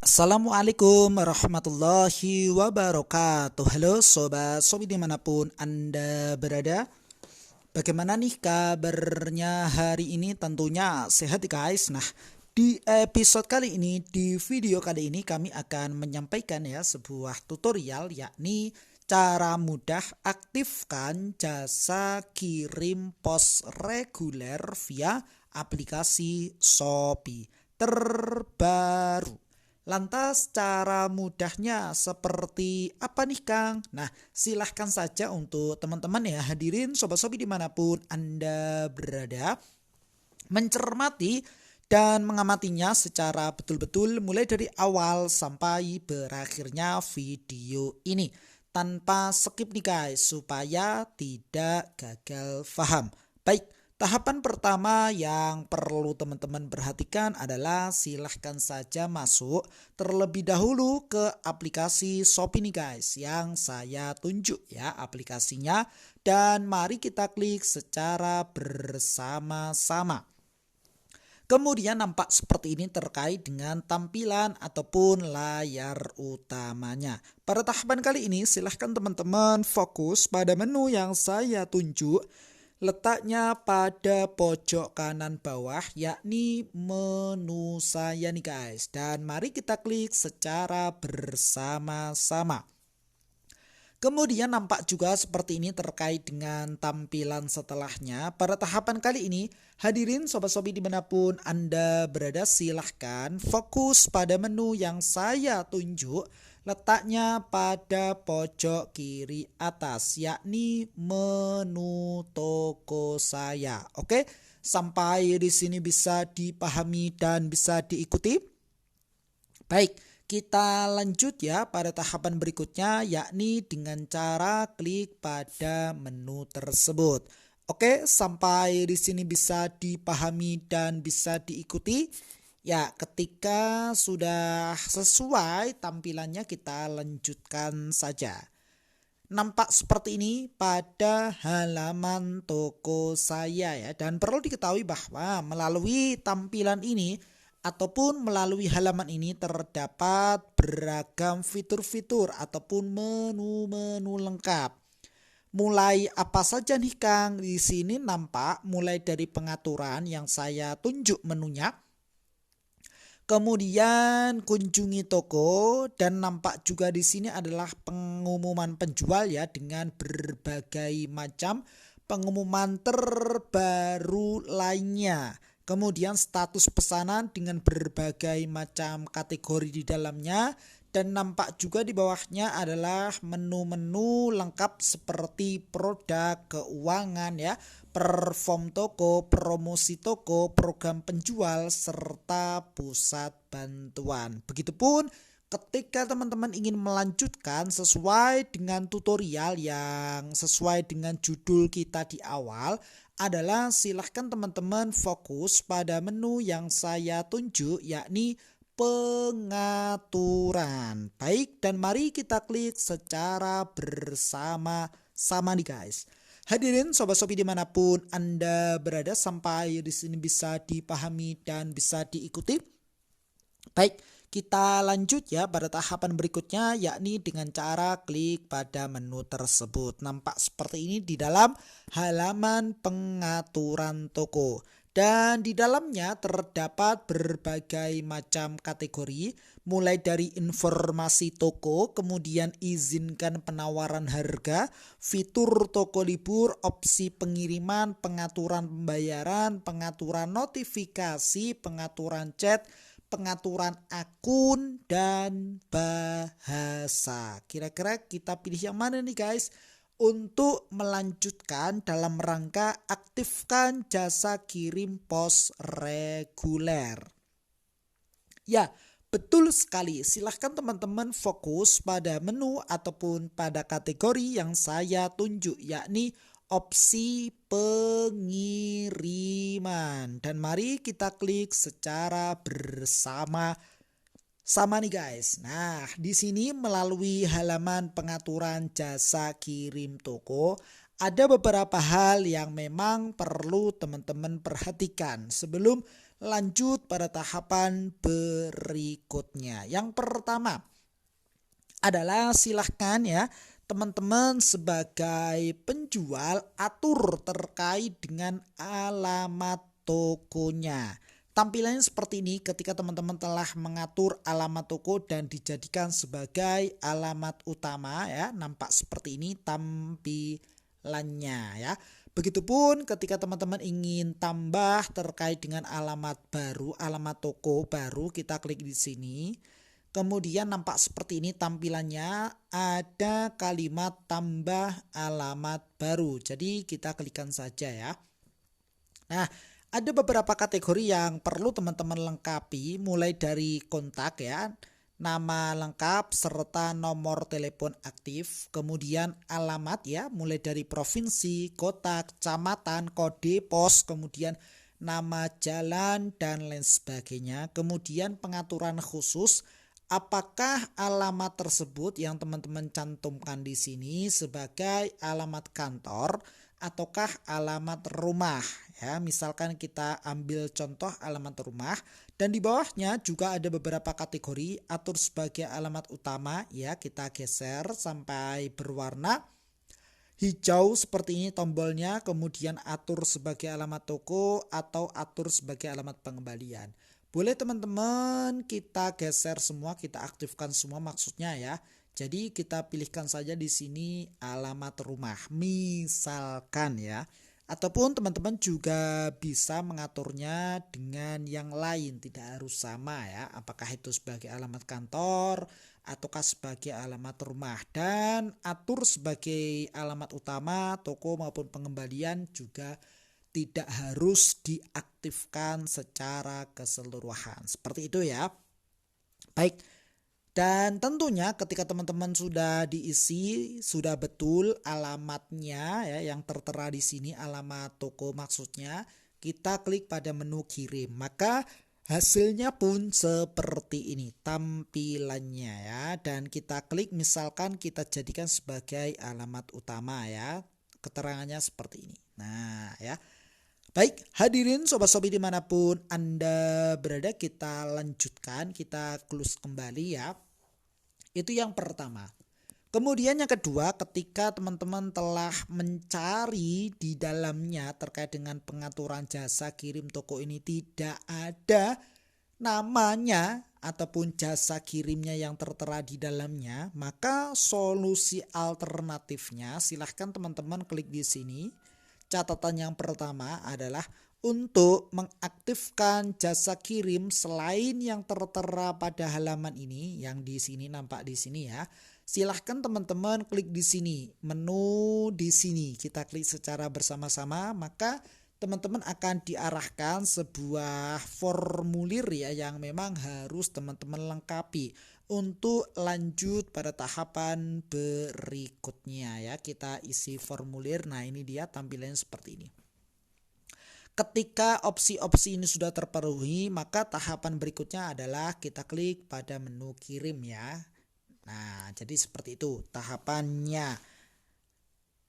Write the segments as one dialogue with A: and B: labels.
A: Assalamualaikum warahmatullahi wabarakatuh. Halo sobat sobi dimanapun Anda berada. Bagaimana nih kabarnya hari ini? Tentunya sehat ya guys. Nah, di episode kali ini, di video kali ini kami akan menyampaikan ya sebuah tutorial, yakni cara mudah aktifkan jasa kirim pos reguler via aplikasi Shopee terbaru. Lantas cara mudahnya seperti apa nih Kang? Nah, silahkan saja untuk teman-teman ya, hadirin Sobat Sobi dimanapun Anda berada, mencermati dan mengamatinya secara betul-betul mulai dari awal sampai berakhirnya video ini, tanpa skip nih guys, supaya tidak gagal paham. Baik, tahapan pertama yang perlu teman-teman perhatikan adalah silahkan saja masuk terlebih dahulu ke aplikasi Shopee nih guys, yang saya tunjuk ya aplikasinya, dan mari kita klik secara bersama-sama. Kemudian nampak seperti ini terkait dengan tampilan ataupun layar utamanya. Pada tahapan kali ini silahkan teman-teman fokus pada menu yang saya tunjuk. Letaknya pada pojok kanan bawah, yakni menu saya nih guys. Dan mari kita klik secara bersama-sama. Kemudian nampak juga seperti ini terkait dengan tampilan setelahnya. Pada tahapan kali ini, hadirin Sobat Sobi dimanapun Anda berada, silahkan fokus pada menu yang saya tunjuk. Letaknya pada pojok kiri atas, yakni menu toko saya. Oke, sampai di sini bisa dipahami dan bisa diikuti. Baik, kita lanjut ya pada tahapan berikutnya, yakni dengan cara klik pada menu tersebut. Oke, sampai di sini bisa dipahami dan bisa diikuti. Ya, ketika sudah sesuai tampilannya kita lanjutkan saja. Nampak seperti ini pada halaman toko saya ya. Dan perlu diketahui bahwa melalui tampilan ini ataupun melalui halaman ini terdapat beragam fitur-fitur ataupun menu-menu lengkap. Mulai apa saja nih Kang? Di sini nampak mulai dari pengaturan yang saya tunjuk menunya. Kemudian kunjungi toko, dan nampak juga di sini adalah pengumuman penjual ya, dengan berbagai macam pengumuman terbaru lainnya. Kemudian status pesanan dengan berbagai macam kategori di dalamnya, dan nampak juga di bawahnya adalah menu-menu lengkap seperti produk keuangan ya, perform toko, promosi toko, program penjual, serta pusat bantuan. Begitupun ketika teman-teman ingin melanjutkan sesuai dengan tutorial yang sesuai dengan judul kita di awal, adalah silahkan teman-teman fokus pada menu yang saya tunjuk, yakni pengaturan. Baik, dan mari kita klik secara bersama-sama nih guys. Hadirin Sobat Sobi dimanapun Anda berada, sampai di sini bisa dipahami dan bisa diikuti. Baik, kita lanjut ya pada tahapan berikutnya, yakni dengan cara klik pada menu tersebut. Nampak seperti ini di dalam halaman pengaturan toko. Dan di dalamnya terdapat berbagai macam kategori, mulai dari informasi toko, kemudian izinkan penawaran harga, fitur toko libur, opsi pengiriman, pengaturan pembayaran, pengaturan notifikasi, pengaturan chat, pengaturan akun, dan bahasa. Kira-kira kita pilih yang mana nih guys? Untuk melanjutkan dalam rangka aktifkan jasa kirim pos reguler. Ya, betul sekali. Silahkan teman-teman fokus pada menu ataupun pada kategori yang saya tunjuk, yakni opsi pengiriman. Dan mari kita klik secara bersama nih guys. Nah, di sini melalui halaman pengaturan jasa kirim toko, ada beberapa hal yang memang perlu teman-teman perhatikan sebelum lanjut pada tahapan berikutnya. Yang pertama adalah silahkan ya teman-teman sebagai penjual atur terkait dengan alamat tokonya. Tampilannya seperti ini ketika teman-teman telah mengatur alamat toko dan dijadikan sebagai alamat utama ya, nampak seperti ini tampilannya ya. Begitupun ketika teman-teman ingin tambah terkait dengan alamat baru, alamat toko baru, kita klik di sini. Kemudian nampak seperti ini tampilannya, ada kalimat tambah alamat baru. Jadi kita klikkan saja ya. Nah, ada beberapa kategori yang perlu teman-teman lengkapi, mulai dari kontak ya, nama lengkap serta nomor telepon aktif, kemudian alamat ya, mulai dari provinsi, kota, kecamatan, kode pos, kemudian nama jalan dan lain sebagainya. Kemudian pengaturan khusus, apakah alamat tersebut yang teman-teman cantumkan di sini sebagai alamat kantor ataukah alamat rumah ya. Misalkan kita ambil contoh alamat rumah dan di bawahnya juga ada beberapa kategori, atur sebagai alamat utama ya, kita geser sampai berwarna hijau seperti ini tombolnya, kemudian atur sebagai alamat toko atau atur sebagai alamat pengembalian. Boleh teman-teman kita geser semua, kita aktifkan semua maksudnya ya. Jadi kita pilihkan saja di sini alamat rumah misalkan ya. Ataupun teman-teman juga bisa mengaturnya dengan yang lain, tidak harus sama ya. Apakah itu sebagai alamat kantor ataukah sebagai alamat rumah, dan atur sebagai alamat utama toko maupun pengembalian juga tidak harus diaktifkan secara keseluruhan. Seperti itu ya. Baik. Dan tentunya ketika teman-teman sudah diisi, sudah betul alamatnya ya, yang tertera di sini alamat toko maksudnya, kita klik pada menu kirim. Maka hasilnya pun seperti ini tampilannya ya, dan kita klik misalkan kita jadikan sebagai alamat utama ya. Keterangannya seperti ini. Nah ya. Baik, hadirin sobat-sobi dimanapun Anda berada, kita lanjutkan, kita close kembali ya. Itu yang pertama. Kemudian yang kedua, ketika teman-teman telah mencari di dalamnya terkait dengan pengaturan jasa kirim toko ini tidak ada namanya ataupun jasa kirimnya yang tertera di dalamnya, maka solusi alternatifnya silahkan teman-teman klik di sini. Catatan yang pertama adalah untuk mengaktifkan jasa kirim selain yang tertera pada halaman ini, yang di sini nampak di sini ya. Silahkan teman-teman klik di sini, menu di sini. Kita klik secara bersama-sama, maka teman-teman akan diarahkan sebuah formulir ya yang memang harus teman-teman lengkapi untuk lanjut pada tahapan berikutnya ya. Kita isi formulir. Nah, ini dia tampilannya seperti ini. Ketika opsi-opsi ini sudah terpenuhi, maka tahapan berikutnya adalah kita klik pada menu kirim ya. Nah, jadi seperti itu tahapannya.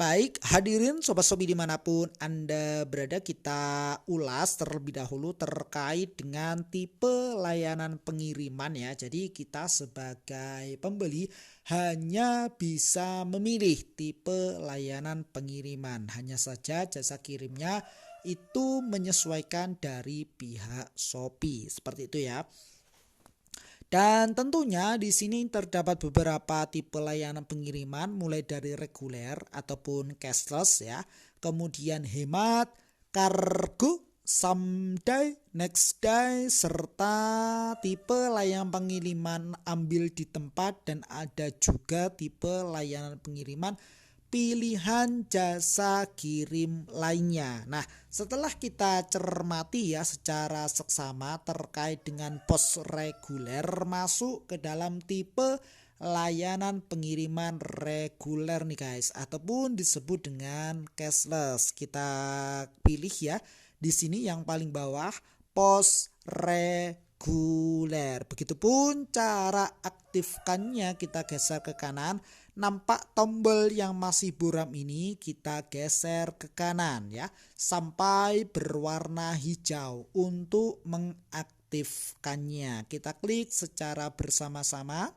A: Baik, hadirin sobat-sobi dimanapun Anda berada, kita ulas terlebih dahulu terkait dengan tipe layanan pengiriman ya. Jadi kita sebagai pembeli hanya bisa memilih tipe layanan pengiriman. Hanya saja jasa kirimnya itu menyesuaikan dari pihak Shopee. Seperti itu ya. Dan tentunya di sini terdapat beberapa tipe layanan pengiriman mulai dari reguler ataupun cashless ya. Kemudian hemat, kargo, someday, next day, serta tipe layanan pengiriman ambil di tempat, dan ada juga tipe layanan pengiriman pilihan jasa kirim lainnya. Nah, setelah kita cermati ya secara seksama terkait dengan pos reguler masuk ke dalam tipe layanan pengiriman reguler nih guys, ataupun disebut dengan cashless. Kita pilih ya di sini yang paling bawah pos reguler. Begitupun cara mengaktifkannya kita geser ke kanan, nampak tombol yang masih buram ini kita geser ke kanan ya, sampai berwarna hijau. Untuk mengaktifkannya kita klik secara bersama-sama,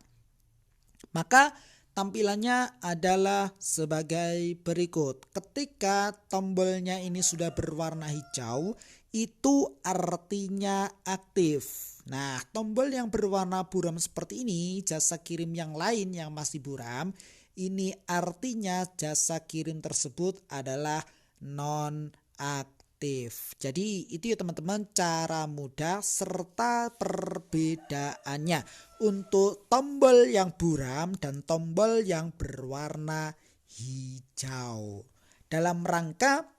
A: maka tampilannya adalah sebagai berikut. Ketika tombolnya ini sudah berwarna hijau, itu artinya aktif. Nah, tombol yang berwarna buram seperti ini, jasa kirim yang lain yang masih buram, ini artinya jasa kirim tersebut adalah non-aktif. Jadi itu ya teman-teman, cara mudah serta perbedaannya untuk tombol yang buram dan tombol yang berwarna hijau. Dalam rangka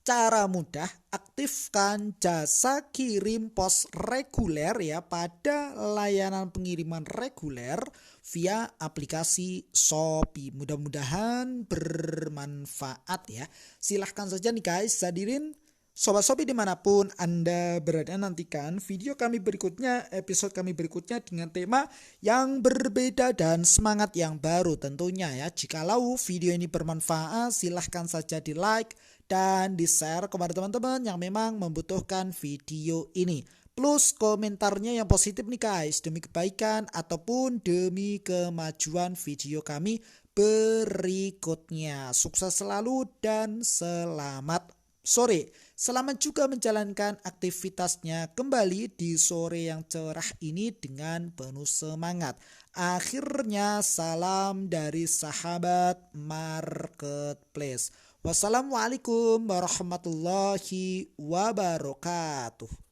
A: cara mudah aktifkan jasa kirim pos reguler ya pada layanan pengiriman reguler via aplikasi Shopee. Mudah-mudahan bermanfaat ya. Silahkan saja nih guys, hadirin Sobat Shopee dimanapun Anda berada, nantikan video kami berikutnya, episode kami berikutnya dengan tema yang berbeda dan semangat yang baru tentunya ya. Jikalau video ini bermanfaat, silahkan saja di like dan di share kepada teman-teman yang memang membutuhkan video ini. Plus komentarnya yang positif nih guys, demi kebaikan ataupun demi kemajuan video kami berikutnya. Sukses selalu dan selamat sore. Selamat juga menjalankan aktivitasnya kembali di sore yang cerah ini dengan penuh semangat. Akhirnya salam dari sahabat Marketplace. Wassalamualaikum warahmatullahi wabarakatuh.